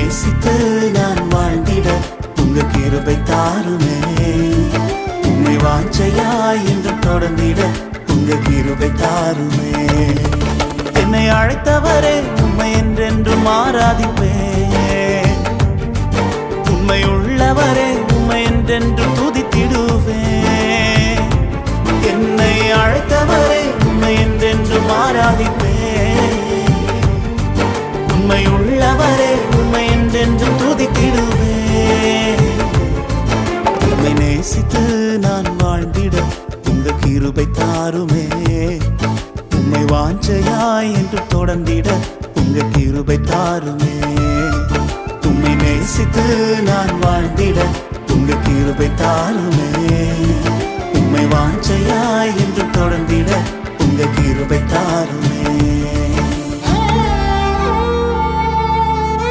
நேசித்து நான் வாழ்ந்திட உங்க கிருபை தாருமே. உம்மை வாஞ்சையாய் என்றும் தொடர்ந்திட உங்க கிருபை தாருமே. என்னை அழைத்தவரே உம்மை என்றென்றும் ஆராதிப்பேன். உம்மை உள்ளவரே உம்மை என்றென்றும் துதித்திடுவேன். என்னை அழைத்தவரே உம்மை என்றென்றும் ஆராதிப்பேன். உம்மை உள்ளவரே உம்மை என்றென்றும் துதித்திடுவேன். உம்மை நேசித்து நான் வாழ்ந்திட உங்க கிருபை தாருமே. உம்மை வாஞ்சையாய் என்று தொடர்ந்திட உங்க கிருபை தாருமே. உம்மை நேசித்து நான் வாழ்ந்திட உங்க கிருபை தாருமே. உம்மை வாஞ்சையாய் என்று தொடர்ந்திட உங்க கிருபை தாருமே.